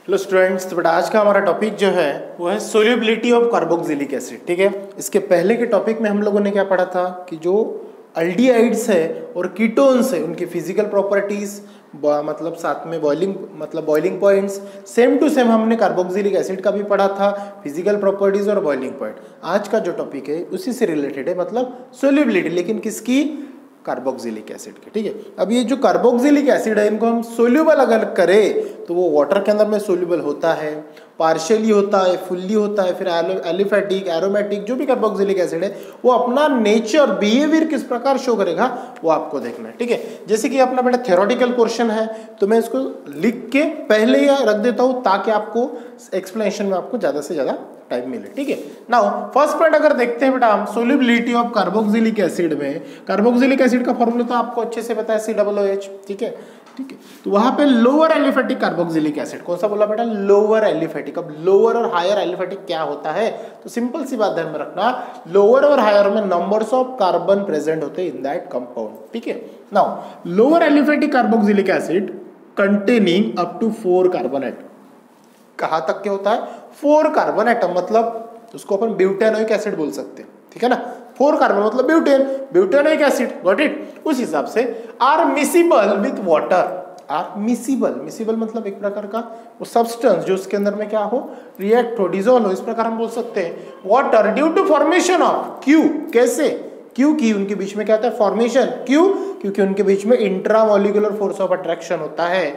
Hello students, तो बेटा आज का हमारा टॉपिक जो है वो है सोल्यूबिलिटी ऑफ कार्बोक्सिलिक एसिड। ठीक है, इसके पहले के टॉपिक में हम लोगों ने क्या पढ़ा था कि जो अल्डिहाइड्स है और कीटोन्स है उनकी फिजिकल प्रॉपर्टीज, मतलब साथ में boiling points same to same हमने कार्बोक्सिलिक एसिड का भी पढ़ा था, फिजिकल प्रॉपर्टीज और बॉइलिंग पॉइंट। आज का जो टॉपिक है उसी से रिलेटेड है, मतलब सोल्यूबिलिटी, लेकिन किसकी? कार्बोक्सिलिक एसिड के। ठीक है, अब ये जो कार्बोक्सिलिक एसिड है इनको हम सोल्यूबल अगर करें तो वो वाटर के अंदर में सोल्यूबल होता है, पार्शियली होता है, फुल्ली होता है, फिर एलिफेटिक, एरोमेटिक, जो भी कार्बोक्सिलिक एसिड है वो अपना नेचर, बिहेवियर किस प्रकार शो करेगा वो आपको देखना है। ठीक है, जैसे कि अपना बेटा थ्योरेटिकल पोर्शन है तो मैं इसको लिख के पहले ही रख देता हूँ ताकि आपको एक्सप्लेनेशन में आपको ज्यादा से ज्यादा टाइम मिले। ठीक है, नाउ फर्स्ट पॉइंट अगर देखते हैं बेटा हम सोल्यूबिलिटी ऑफ कार्बोक्सिलिक एसिड में, कार्बोक्सिलिक एसिड का फॉर्मूला तो आपको अच्छे से पता है COOH। ठीक है, तो वहां पे लोअर एलिफेटिक कार्बोक्सिलिक एसिड, कौन सा बोला बेटा? Lower aliphatic. अब लोअर और हायर एलिफेटिक क्या होता है? तो सिंपल सी बात ध्यान में रखना, लोअर और हायर में नंबर्स ऑफ कार्बन प्रेजेंट होते हैं इन दैट कंपाउंड। ठीक है, now lower aliphatic carboxylic acid containing up to 4 carbon atom. कहां तक के होता है? 4 कार्बन एटम, मतलब उसको अपन ब्यूटेनोइक एसिड बोल सकते हैं। ठीक है ना, 4 कार्बन मतलब ब्यूटेनोइक एसिड, गॉट इट। उस हिसाब से are miscible with water. Are miscible मतलब एक प्रकार का वो सब्सटेंस जो उसके अंदर में क्या हो, रिएक्ट हो, डिसॉल्व हो, इस प्रकार हम बोल सकते हैं water due to formation of क्यू। कैसे? क्योंकि उनके बीच में क्या होता है? फॉर्मेशन। क्यों? क्योंकि उनके बीच में इंट्रामोलिकुलर फोर्स ऑफ अट्रैक्शन होता है।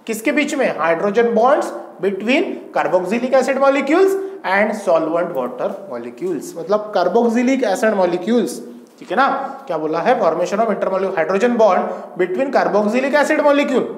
किसके बीच में? Hydrogen bonds between carboxylic acid molecules and solvent water molecules, मतलब कार्बोक्सिलिक एसिड मॉलिक्यूल्स। ठीक है ना, क्या बोला है? Formation of intermolecular hydrogen bond between carboxylic acid molecule,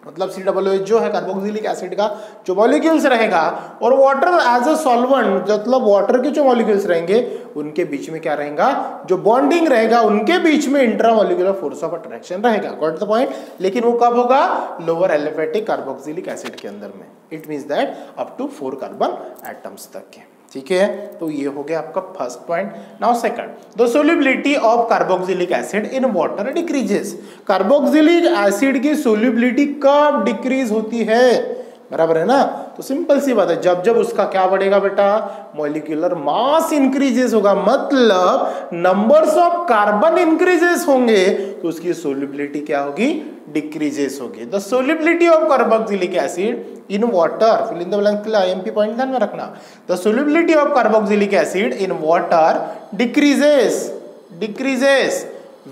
मतलब COOH जो है कार्बोक्सिलिक एसिड का जो मॉलिक्यूल्स रहेगा, और वाटर एज अ सॉल्वेंट, मतलब वाटर के जो मॉलिक्यूल्स रहेंगे उनके बीच में क्या रहेगा? जो बॉन्डिंग रहेगा उनके बीच में इंट्रामोलिकुलर फोर्स ऑफ अट्रैक्शन रहेगा। Got the point. लेकिन वो कब होगा? लोअर एलिफेटिक कार्बोक्सिलिक एसिड के अंदर में। It means that up to 4 carbon atoms तक के। ठीक है, तो ये हो गया आपका first point. Now second, the solubility of carboxylic acid in water decreases. Carboxylic acid की सोल्यूबिलिटी कब डिक्रीज होती है? बराबर है ना, तो सिंपल सी बात है, जब जब उसका क्या बढ़ेगा बेटा? मॉलिक्यूलर मास इंक्रीजेस होगा, मतलब नंबर्स ऑफ कार्बन इंक्रीजेस होंगे तो उसकी सोल्यूबिलिटी क्या होगी? डिक्रीजेस होगी। The solubility of carboxylic acid in water, fill in the blank के लिए IMP पॉइंट ध्यान में रखना। The solubility of carboxylic acid in water decreases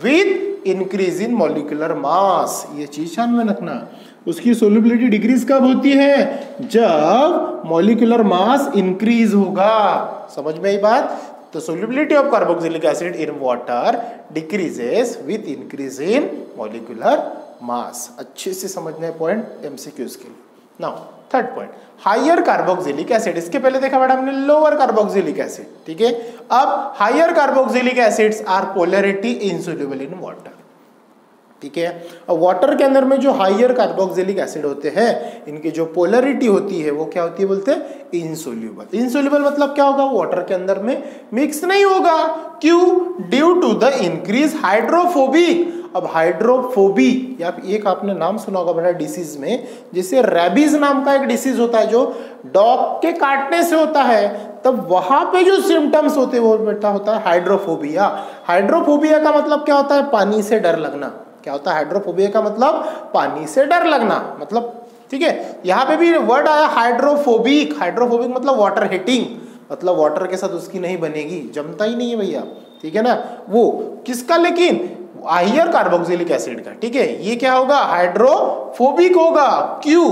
with increase in molecular mass. ये चीज ध्यान में रखना, उसकी सोल्यूबिलिटी डिक्रीज कब होती है? जब मॉलिक्यूलर मास इंक्रीज होगा। समझ में आई बात? तो solubility of carboxylic acid in water decreases with increase in molecular mass. अच्छे से समझना है पॉइंट, MCQs के लिए। Now third point, higher carboxylic acid. इसके पहले देखा मैडम हमने लोअर कार्बोक्सिलिक एसिड। ठीक है, अब higher carboxylic acids are polarity insoluble in water. ठीक है, अब वाटर के अंदर में जो हायर कार्बोक्सिलिक एसिड होते हैं इनकी जो पोलैरिटी होती है वो क्या होती है? बोलते हैं इनसोल्यूबल। इनसोल्यूबल मतलब क्या होगा? वाटर के अंदर में मिक्स नहीं होगा। क्यों? Due to the increase hydrophobic. अब हाइड्रोफोबी या एक आपने नाम सुना होगा बेटा डिसीज में, जैसे रेबीज नाम का एक डिसीज होता है जो डॉग के काटने से होता है, तब वहां पे जो सिम्टम्स होते हैं वो बेटा होता है हाइड्रोफोबिया। हाइड्रोफोबिया का मतलब क्या होता है? पानी से डर लगना। क्या होता है हाइड्रोफोबिया का मतलब? पानी से डर लगना, मतलब ठीक है, यहाँ पे भी वर्ड आया हाइड्रोफोबिक। हाइड्रोफोबिक मतलब वाटर हेटिंग, मतलब वाटर के साथ उसकी नहीं बनेगी, जमता ही नहीं है भैया। ठीक है ना, वो किसका? लेकिन हायर कार्बोक्सिलिक एसिड का। ठीक है, ये क्या होगा? हाइड्रोफोबिक होगा। क्यों?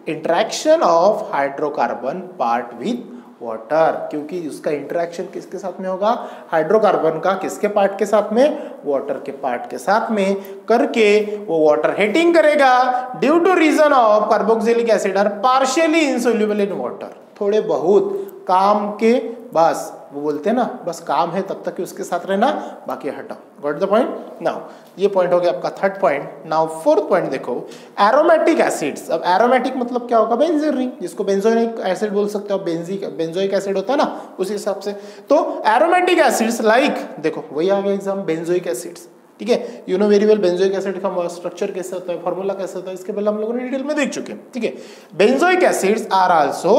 Interaction of hydrocarbon part with water, क्योंकि उसका इंटरेक्शन किसके साथ में होगा? हाइड्रोकार्बन का किसके पार्ट के साथ में? वाटर के पार्ट के साथ में करके वो वाटर हेटिंग करेगा। Due to reason of carboxylic acid are partially insoluble in water. थोड़े बहुत काम के, बस वो बोलते हैं ना, बस काम है तब तक कि उसके साथ रहना, बाकी हटाओ। Got the point. नाउ ये पॉइंट हो गया आपका third point. Now fourth point देखो, एरोमेटिक एसिड्स। अब एरोमेटिक मतलब क्या होगा? बेंजीन रिंग, जिसको बेंजोइक एसिड बोल सकते हो। बेंजोइक एसिड होता है ना, उस हिसाब से। तो एरोमेटिक एसिड्स लाइक, देखो वही आ गया एग्जाम, बेंजोइक एसिड्स। ठीक है। You know very well benzoic acid का स्ट्रक्चर कैसे होता है, फॉर्मूला कैसे होता है, इसके पहले हम लोगों ने डिटेल में देख चुके हैं, ठीक है। Benzoic acids are also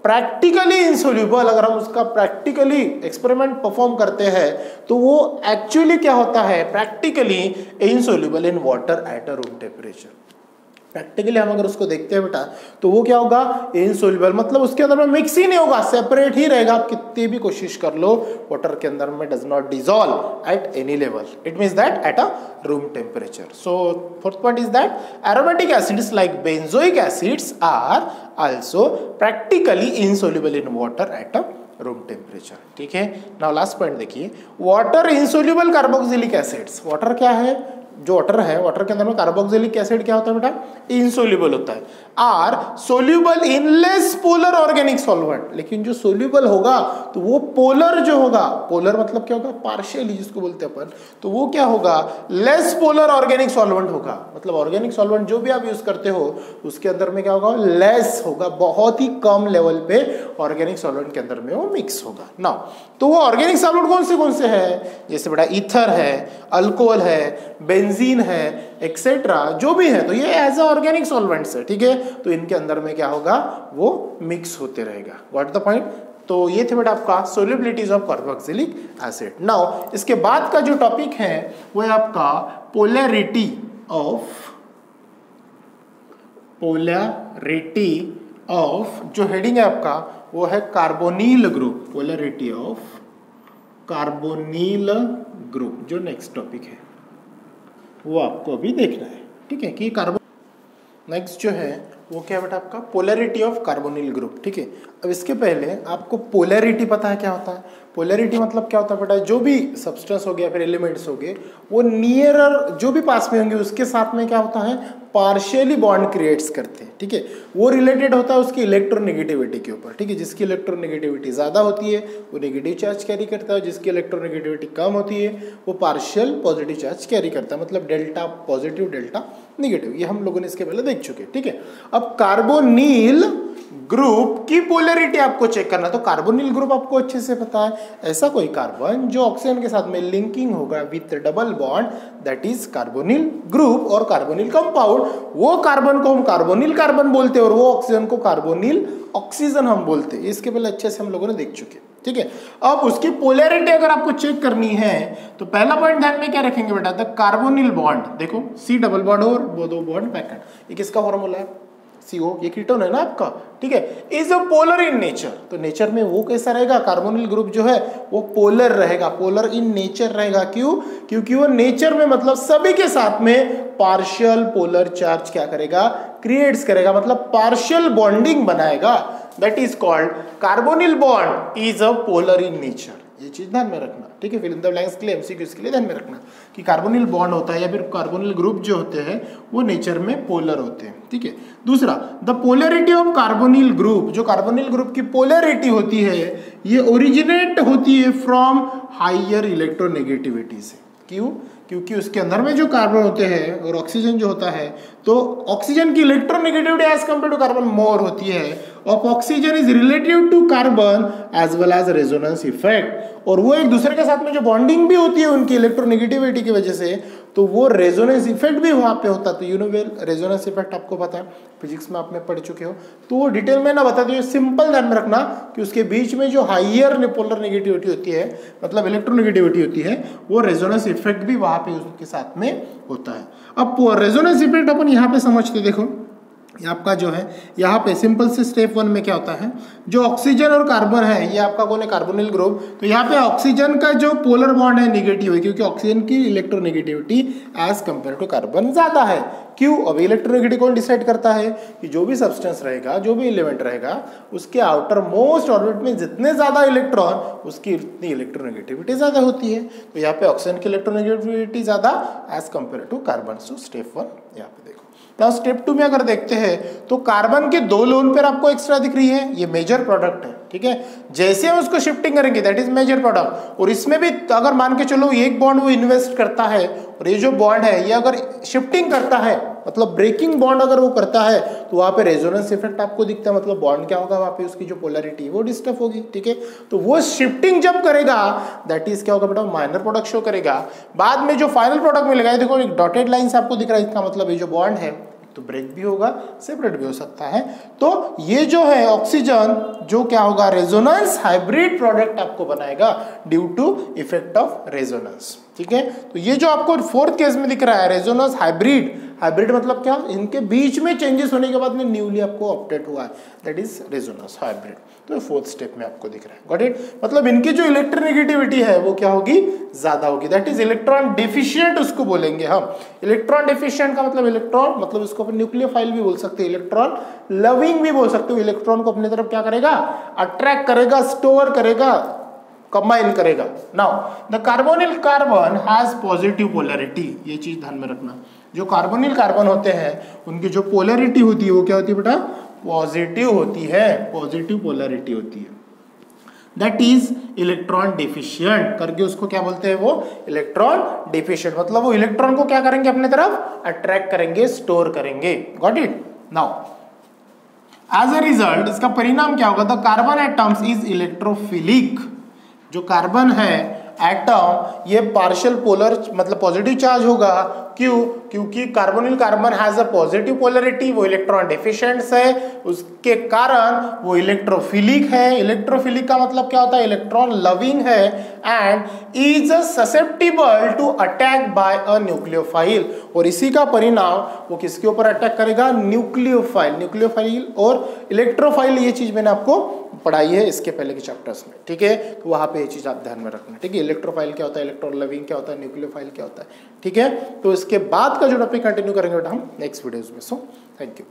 practically insoluble. अगर हम उसका प्रैक्टिकली एक्सपेरिमेंट परफॉर्म करते हैं तो वो एक्चुअली क्या होता है, practically insoluble in water at a room temperature. Practically हम अगर उसको देखते हैं बेटा तो वो क्या होगा, इनसोल्यूबल, मतलब उसके अंदर में मिक्स ही नहीं होगा, सेपरेट ही रहेगा। आप कितनी भी कोशिश कर लो वाटर के अंदर में does not dissolve at any level, it means that at a room temperature. So fourth point is that aromatic acids like benzoic acids are also practically insoluble in water at a room temperature, ठीक है। Now last point देखिए, water insoluble carboxylic acids. Water क्या है, जो water है, water के अंदर में कार्बोक्सिलिक एसिड क्या होता है बेटा, इनसोल्यूबल होता है। Are soluble in less polar organic solvent, लेकिन जो सोल्यूबल होगा तो वो पोलर जो होगा, पोलर मतलब क्या होगा, पार्शियली जिसको बोलते हैं अपन, तो वो क्या होगा, लेस पोलर ऑर्गेनिक सॉल्वेंट होगा। मतलब ऑर्गेनिक सॉल्वेंट जो भी आप यूज करते हो उसके अंदर में क्या होगा, लेस होगा, बहुत ही कम लेवल पे ऑर्गेनिक सॉल्वेंट के अंदर में वो मिक्स होगा ना। तो वो ऑर्गेनिक सॉल्वेंट कौन से है, जैसे बेटा ईथर है, अल्कोहल है, बेंजीन है, एक्सेट्रा जो भी है, तो ये एज अ ऑर्गेनिक सॉल्वेंट्स है, ठीक है। तो इनके अंदर में क्या होगा, वो मिक्स होते रहेगा। What the point. तो ये थे बेटा आपका सोल्युबिलिटीज ऑफ कार्बोक्सिलिक एसिड। नाउ इसके बाद का जो टॉपिक है वो है आपका पोलैरिटी ऑफ जो हेडिंग है आपका वो है carbonyl group, polarity of carbonyl group, जो नेक्स्ट टॉपिक है वो आपको अभी देखना है, ठीक है। कि कार्बन नेक्स्ट जो है वो क्या है बेटा आपका, पोलैरिटी ऑफ कार्बोनिल ग्रुप, ठीक है। अब इसके पहले आपको पोलैरिटी पता है क्या होता है। पोलैरिटी मतलब क्या होता है बेटा, जो भी सब्सटेंस हो गया फिर एलिमेंट्स हो गए वो नियरर जो भी पास में होंगे उसके साथ में क्या होता है, पार्शियली बॉन्ड क्रिएट्स करते हैं, ठीक है। वो रिलेटेड होता है उसकी इलेक्ट्रोनेगेटिविटी के ऊपर, ठीक है। जिसकी इलेक्ट्रोनेगेटिविटी ज़्यादा होती है वो नेगेटिव चार्ज कैरी करता है, जिसकी इलेक्ट्रोनेगेटिविटी कम होती है वो पार्शियल पॉजिटिव चार्ज कैरी करता है, मतलब डेल्टा पॉजिटिव डेल्टा नेगेटिव। ये हम लोगों ने इसके पहले देख चुके हैं, ठीक है। अब कार्बोनिल ग्रुप की पोलैरिटी आपको चेक करना, तो कार्बोनिल ग्रुप आपको अच्छे से पता है, ऐसा कोई कार्बन जो ऑक्सीजन के साथ में लिंकिंग होगा with double bond, that is carbonyl group और कार्बोनिल कंपाउंड। वो कार्बन को हम कार्बोनिल कार्बन बोलते हैं और वो ऑक्सीजन को कार्बोनिल ऑक्सीजन हम बोलते हैं। इसके पहले अच्छे से हम लोगों ने देख चुके, ठीक है। अब उसकी पोलैरिटी अगर आपको चेक करनी है तो पहला पॉइंट ध्यान में क्या रखेंगे बेटा, द कार्बोनिल बॉन्ड, देखो सी डबल बॉन्ड और वो दो बॉन्ड पैकेट, ये किसका फॉर्मूला है, CO, ये कीटोन है ना आपका, ठीक है। Is a polar in nature, तो नेचर में वो कैसा रहेगा, कार्बोनिल ग्रुप जो है वो पोलर रहेगा, पोलर इन नेचर रहेगा। क्यों, क्योंकि वो नेचर में मतलब सभी के साथ में पार्शियल पोलर चार्ज क्या करेगा, क्रिएट्स करेगा, मतलब पार्शियल बॉन्डिंग बनाएगा। That is called carbonyl bond is a polar in nature. ये चीज ध्यान में रखना, ठीक है। फिर इन द ब्लैंक्स के लिए MCQs के लिए ध्यान में रखना कि कार्बोनिल बॉन्ड होता है या फिर कार्बोनिल ग्रुप जो होते हैं वो नेचर में पोलर होते हैं, ठीक है। दूसरा, the polarity of carbonyl group, जो कार्बोनिल ग्रुप की पोलैरिटी होती है ये ओरिजिनेट होती है फ्रॉम हायर इलेक्ट्रोनेगेटिविटी से। क्यों, क्योंकि उसके अंदर में जो कार्बन होते हैं और ऑक्सीजन जो होता है, तो ऑक्सीजन की electronegativity as compare to carbon more होती है, of oxygen is relative to carbon as well as resonance effect, और वो एक दूसरे के साथ में जो बॉन्डिंग भी होती है उनकी इलेक्ट्रोनेगेटिविटी की वजह से, तो वो रेजोनेंस इफेक्ट भी वहां पे होता है। तो you know well resonance effect आपको पता है, फिजिक्स में आप में पढ़ चुके हो, तो वो डिटेल में ना बता दो, सिंपल ध्यान में रखना कि उसके बीच में जो हाइयर पोलर नेगेटिविटी होती है, मतलब इलेक्ट्रोनेगेटिविटी होती है, वो रेजोनेंस इफेक्ट भी वहां पे उसके साथ में होता है। अब रेजोनेंस इफेक्ट अपन यहाँ पे समझते, देखो आपका जो है यहाँ पे सिंपल से स्टेप 1 में क्या होता है, जो ऑक्सीजन और कार्बन है, ये आपका कौन है, कार्बोनिल ग्रुप, तो यहाँ पे ऑक्सीजन का जो पोलर बॉन्ड है नेगेटिव है, क्योंकि ऑक्सीजन की electronegativity as compare to carbon ज्यादा है। क्यों, अब इलेक्ट्रोनेगेटिविटी कौन डिसाइड करता है कि जो भी सब्सटेंस रहेगा, जो भी एलिमेंट रहेगा, उसके आउटर मोस्ट ऑर्बिट में जितने ज्यादा इलेक्ट्रॉन उसकी उतनी इलेक्ट्रोनेगेटिविटी ज्यादा होती है। तो यहाँ पे ऑक्सीजन की इलेक्ट्रोनेगेटिविटी ज्यादा as compare to carbon. So step 1 यहाँ पे देखो। नाउ स्टेप 2 में अगर देखते हैं तो कार्बन के 2 लोन पेयर आपको एक्स्ट्रा दिख रही है, ये मेजर प्रोडक्ट है, ठीक है। जैसे हम उसको शिफ्टिंग करेंगे दैट इज मेजर प्रोडक्ट, और इसमें भी अगर मान के चलो एक बॉन्ड वो इन्वेस्ट करता है और ये जो बॉन्ड है ये अगर शिफ्टिंग करता है मतलब ब्रेकिंग बॉन्ड अगर वो करता है तो वहाँ पे रेजोनेंस इफेक्ट आपको दिखता है, मतलब बॉन्ड क्या होगा वहाँ पे, उसकी जो पोलैरिटी वो डिस्टर्ब होगी, ठीक है। तो वो शिफ्टिंग जब करेगा दैट इज क्या होगा बेटा, माइनर प्रोडक्ट शो करेगा। बाद में जो फाइनल प्रोडक्ट मिलेगा, देखो एक डॉटेड लाइन से आपको दिख रहा है, इसका मतलब ये जो बॉन्ड है तो ब्रेक भी होगा, सेपरेट भी हो सकता है। तो ये जो है ऑक्सीजन जो क्या होगा, रेजोनेंस हाइब्रिड प्रोडक्ट आपको बनाएगा due to effect of resonance, ठीक है। तो ये जो आपको फोर्थ केस में दिख रहा है रेजोनेंस हाइब्रिड, हाइब्रिड मतलब क्या, इनके बीच में चेंजेस होने के बाद में न्यूली आपको अपडेट हुआ है, दैट इज रेजोनेंस हाइब्रिड। तो फोर्थ स्टेप में आपको दिख रहा है, गॉट इट। मतलब इनकी जो इलेक्ट्रोनेगेटिविटी है वो क्या होगी, ज्यादा होगी, दैट इज इलेक्ट्रॉन डेफिशिएंट उसको बोलेंगे हम। इलेक्ट्रॉन डेफिशिएंट का मतलब इलेक्ट्रॉन, मतलब इसको अपन न्यूक्लियोफाइल भी बोल सकते हैं, इलेक्ट्रॉन लविंग भी बोल सकते हो। इलेक्ट्रॉन को अपनी तरफ क्या करेगा, अट्रैक्ट करेगा, स्टोर करेगा, कंबाइन करेगा। Now the carbonyl carbon has positive polarity, ये चीज ध्यान में रखना। जो कार्बोनिल कार्बन होते हैं उनकी जो पोलैरिटी होती है वो क्या होती है बेटा, पॉजिटिव होती है, पॉजिटिव पोलैरिटी होती है, दैट इज इलेक्ट्रॉन डेफिशिएंट करके उसको क्या बोलते हैं, वो इलेक्ट्रॉन डेफिशिएंट। मतलब वो इलेक्ट्रॉन को क्या करेंगे, अपने तरफ अट्रैक्ट करेंगे, स्टोर करेंगे, got it. Now as a result इसका परिणाम क्या होगा, the carbon atoms is electrophilic. जो कार्बन है एटम ये पार्शियल पोलर मतलब पॉजिटिव चार्ज होगा, क्यों, क्योंकि carbonyl carbon has a positive polarity, वो इलेक्ट्रॉन डेफिशिएंट है, उसके कारण वो इलेक्ट्रोफिलिक है। इलेक्ट्रोफिलिक का मतलब क्या होता है, इलेक्ट्रॉन लविंग है and is susceptible to attack by a nucleophile. और इसी का परिणाम वो किसके ऊपर अटैक करेगा, न्यूक्लियोफाइल। न्यूक्लियोफाइल और इलेक्ट्रोफाइल ये चीज मैंने आपको पढ़ाई है इसके पहले के चैप्टर्स में, ठीक है। तो वहां पे ये चीज आप ध्यान में रखना, ठीक है। इलेक्ट्रोफाइल क्या होता है, इलेक्ट्रॉन लविंग क्या होता है, न्यूक्लियोफाइल क्या होता है, ठीक है। तो इसके बाद का जो टॉपिक कंटिन्यू करेंगे बेटा हम नेक्स्ट वीडियोस में। So thank you.